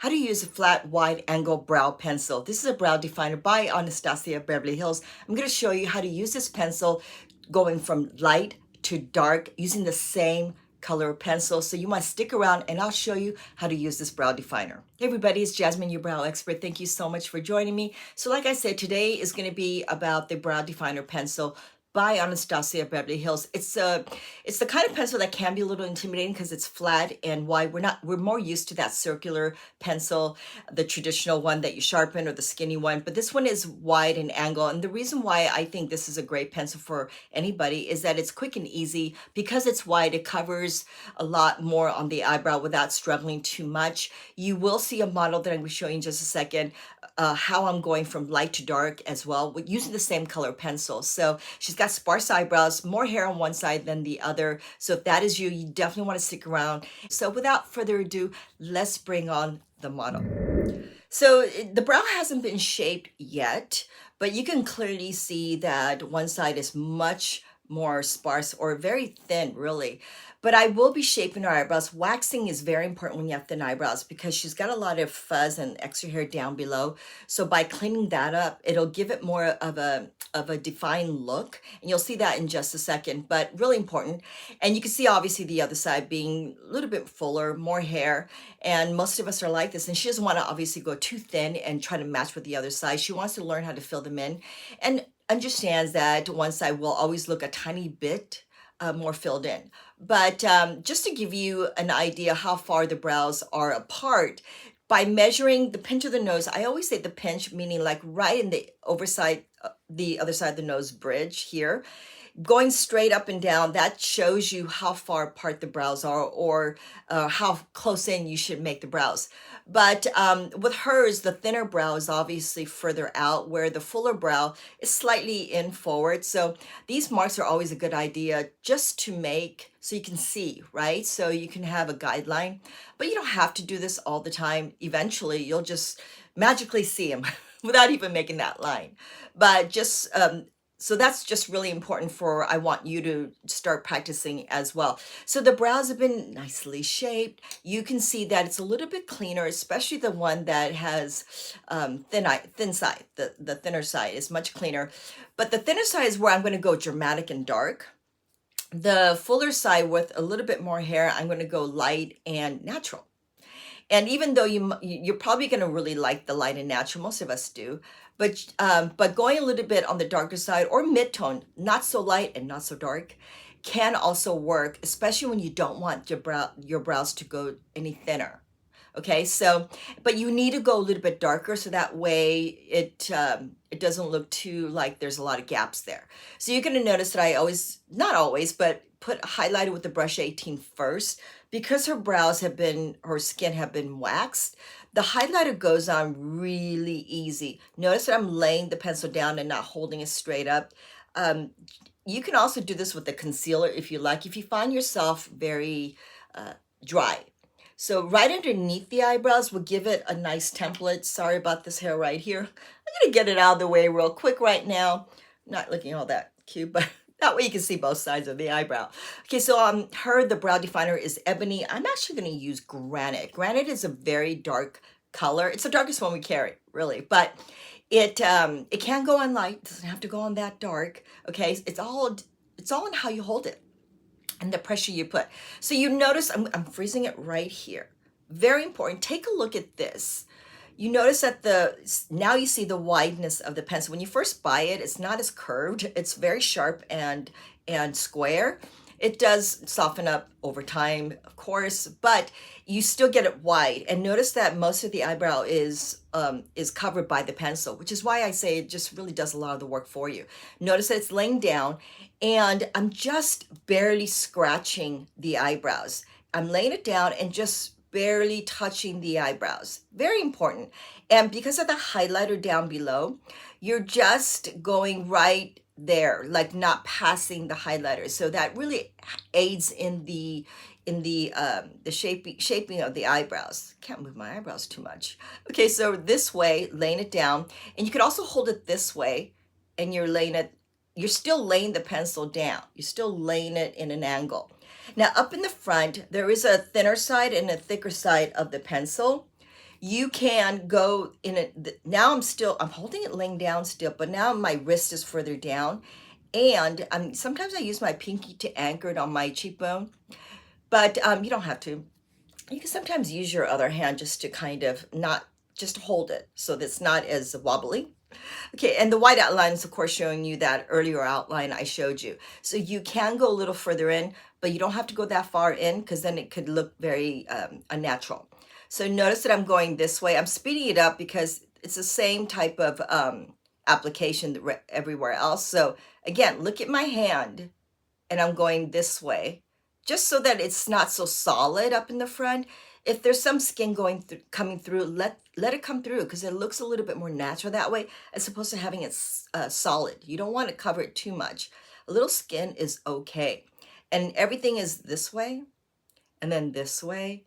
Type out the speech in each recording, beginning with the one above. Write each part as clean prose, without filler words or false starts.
how to use a flat wide angle brow pencil. This is a brow definer by Anastasia Beverly Hills. I'm going to show you how to use this pencil going from light to dark using the same color pencil. So you want to stick around and I'll show you how to use this brow definer. Hey everybody, it's Jasmine, your brow expert. Thank you so much for joining me. So like I said, today is going to be about the brow definer pencil by Anastasia Beverly Hills. It's the kind of pencil that can be a little intimidating because it's flat and wide. We're more used to that circular pencil, the traditional one that you sharpen or the skinny one, but this one is wide and angle. And the reason why I think this is a great pencil for anybody is that it's quick and easy. Because it's wide, it covers a lot more on the eyebrow without struggling too much. You will see a model that I'm going to show you in just a second, how I'm going from light to dark as well with using the same color pencil. So she's got sparse eyebrows, more hair on one side than the other. So if that is you, you definitely want to stick around. So without further ado, let's bring on the model. So the brow hasn't been shaped yet, but you can clearly see that one side is much more sparse or very thin, really. But I will be shaping her eyebrows. Waxing is very important when you have thin eyebrows because she's got a lot of fuzz and extra hair down below. So by cleaning that up, it'll give it more of a defined look. And you'll see that in just a second, but really important. And you can see obviously the other side being a little bit fuller, more hair. And most of us are like this. And she doesn't want to obviously go too thin and try to match with the other side. She wants to learn how to fill them in and understands that one side will always look a tiny bit more filled in. But just to give you an idea how far the brows are apart, by measuring the pinch of the nose, I always say the pinch, meaning like right in the overside, the other side of the nose bridge here, going straight up and down, that shows you how far apart the brows are or how close in you should make the brows. But with hers, the thinner brow is obviously further out, where the fuller brow is slightly in forward. So these marks are always a good idea just to make so you can see, right? So you can have a guideline, but you don't have to do this all the time. Eventually, you'll just magically see them without even making that line. But just so that's just really important for, I want you to start practicing as well. So the brows have been nicely shaped. You can see that it's a little bit cleaner, especially the one that has thin side. The thinner side is much cleaner. But the thinner side is where I'm going to go dramatic and dark. The fuller side with a little bit more hair, I'm going to go light and natural. And even though you're probably going to really like the light and natural, most of us do, but going a little bit on the darker side or mid-tone, not so light and not so dark, can also work, especially when you don't want your brows to go any thinner. Okay, so, but you need to go a little bit darker so that way it doesn't look too like there's a lot of gaps there. So you're going to notice that I always, not always, but put highlighter with the brush 18 first. Because her brows have been, her skin have been waxed, the highlighter goes on really easy. Notice that I'm laying the pencil down and not holding it straight up. You can also do this with the concealer if you like, if you find yourself very dry. So right underneath the eyebrows will give it a nice template. Sorry about this hair right here. I'm gonna get it out of the way real quick right now. Not looking all that cute, but that way you can see both sides of the eyebrow. Okay, so the brow definer is ebony. I'm actually gonna use granite. Granite is a very dark color. It's the darkest one we carry, really, but it can go on light. It doesn't have to go on that dark. Okay, it's all in how you hold it and the pressure you put. So you notice I'm freezing it right here. Very important. Take a look at this. You notice that now you see the wideness of the pencil. When you first buy it, it's not as curved. It's very sharp and square. It does soften up over time, of course, but you still get it wide. And notice that most of the eyebrow is covered by the pencil, which is why I say it just really does a lot of the work for you. Notice that it's laying down and I'm just barely scratching the eyebrows. I'm laying it down and just barely touching the eyebrows. Very important. And because of the highlighter down below, you're just going right there, like not passing the highlighter. So that really aids in the shaping of the eyebrows. Can't move my eyebrows too much. Okay, so this way, laying it down, and you could also hold it this way, and you're still laying the pencil down. You're still laying it in an angle. Now up in the front, there is a thinner side and a thicker side of the pencil. You can go in it. Now I'm holding it laying down still, but now my wrist is further down. And sometimes I use my pinky to anchor it on my cheekbone, but you don't have to. You can sometimes use your other hand just to kind of not just hold it so that it's not as wobbly. Okay, and the white outline is of course showing you that earlier outline I showed you. So you can go a little further in, but you don't have to go that far in because then it could look very unnatural. So notice that I'm going this way. I'm speeding it up because it's the same type of application everywhere else. So again, look at my hand and I'm going this way just so that it's not so solid up in the front. If there's some skin coming through, let it come through because it looks a little bit more natural that way as opposed to having it solid. You don't want to cover it too much. A little skin is okay. And everything is this way and then this way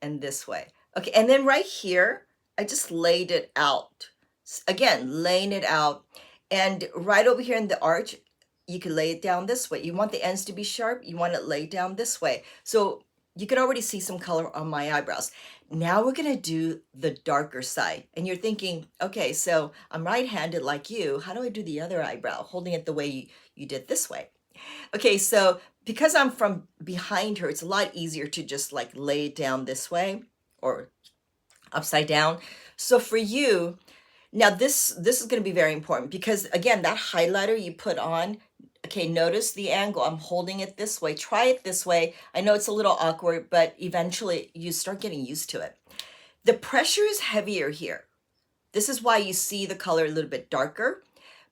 and this way. Okay, and then right here, I just laid it out. Again, laying it out. And right over here in the arch, you can lay it down this way. You want the ends to be sharp, you want it laid down this way. So you can already see some color on my eyebrows. Now we're gonna do the darker side. And you're thinking, okay, so I'm right-handed like you. How do I do the other eyebrow? Holding it the way you did this way. Okay, so because I'm from behind her, it's a lot easier to just like lay it down this way or upside down. So for you, now this is going to be very important because again, that highlighter you put on, okay, notice the angle. I'm holding it this way. Try it this way. I know it's a little awkward, but eventually you start getting used to it. The pressure is heavier here. This is why you see the color a little bit darker,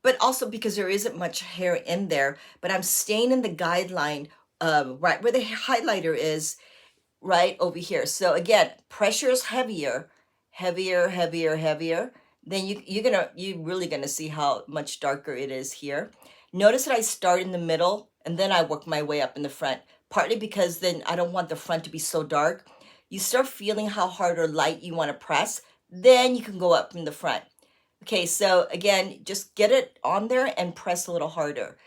but also because there isn't much hair in there, but I'm staying in the guideline right where the highlighter is, right over here. So again, pressure is heavier, heavier, heavier, heavier. Then you're really gonna see how much darker it is here. Notice that I start in the middle and then I work my way up in the front, partly because then I don't want the front to be so dark. You start feeling how hard or light you want to press, then you can go up in the front. Okay, so again, just get it on there and press a little harder.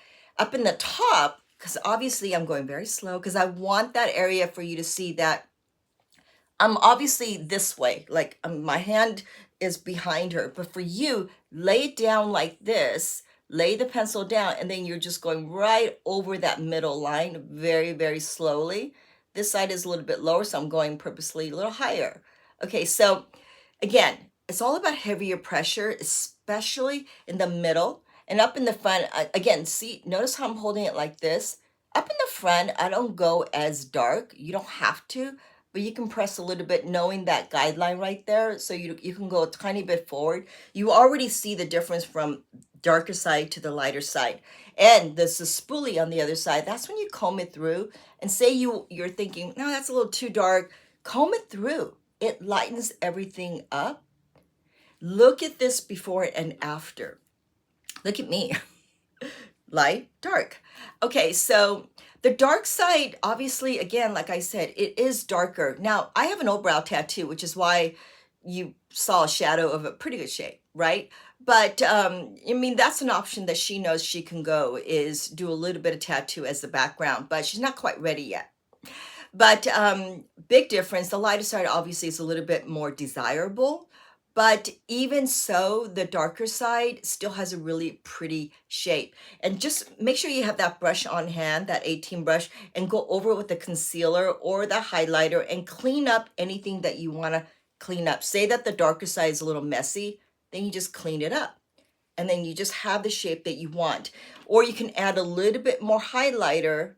Up in the top, because obviously I'm going very slow because I want that area for you to see that I'm obviously this way, like my hand is behind her, but for you, lay it down like this, lay the pencil down, and then you're just going right over that middle line very, very slowly. This side is a little bit lower, so I'm going purposely a little higher. Okay, so again, it's all about heavier pressure, especially in the middle and up in the front. Again, see, notice how I'm holding it like this. Up in the front, I don't go as dark. You don't have to, but you can press a little bit knowing that guideline right there. So you can go a tiny bit forward. You already see the difference from darker side to the lighter side. And there's the spoolie on the other side. That's when you comb it through and say you're thinking, no, that's a little too dark. Comb it through. It lightens everything up. Look at this before and after. Look at me. Light, dark. Okay, so the dark side, obviously, again, like I said, it is darker. Now, I have an old brow tattoo, which is why you saw a shadow of a pretty good shade, right? But, I mean, that's an option that she knows she can go, is do a little bit of tattoo as the background, but she's not quite ready yet. But big difference, the lighter side obviously is a little bit more desirable. But even so, the darker side still has a really pretty shape. And just make sure you have that brush on hand, that 18 brush, and go over it with the concealer or the highlighter and clean up anything that you want to clean up. Say that the darker side is a little messy, then you just clean it up. And then you just have the shape that you want. Or you can add a little bit more highlighter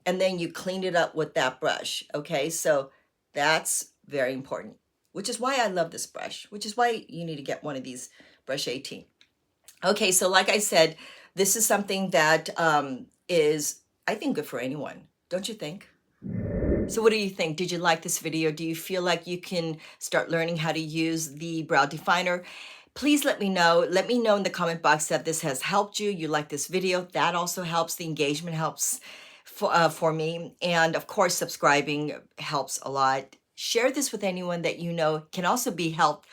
and then you clean it up with that brush. Okay, so that's very important. Which is why I love this brush, which is why you need to get one of these brush 18. Okay, so like I said, this is something that is, I think, good for anyone. Don't you think? So what do you think? Did you like this video? Do you feel like you can start learning how to use the brow definer? Please let me know. Let me know in the comment box that this has helped you. You like this video. That also helps. The engagement helps for me. And of course, subscribing helps a lot. Share this with anyone that you know can also be helped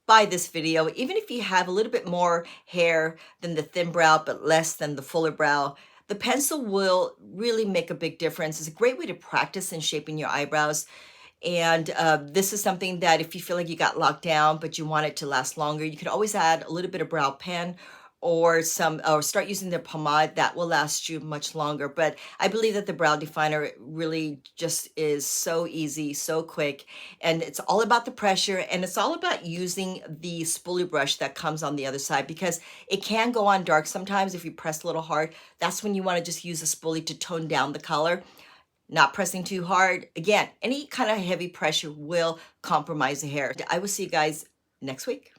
by this video. Even if you have a little bit more hair than the thin brow, but less than the fuller brow, the pencil will really make a big difference. It's a great way to practice in shaping your eyebrows. And this is something that if you feel like you got locked down, but you want it to last longer, you could always add a little bit of brow pen or start using the pomade that will last you much longer. But I believe that the brow definer really just is so easy, so quick, and it's all about the pressure, and it's all about using the spoolie brush that comes on the other side, because it can go on dark sometimes if you press a little hard. That's when you want to just use a spoolie to tone down the color, not pressing too hard. Again, any kind of heavy pressure will compromise the hair. I will see you guys next week.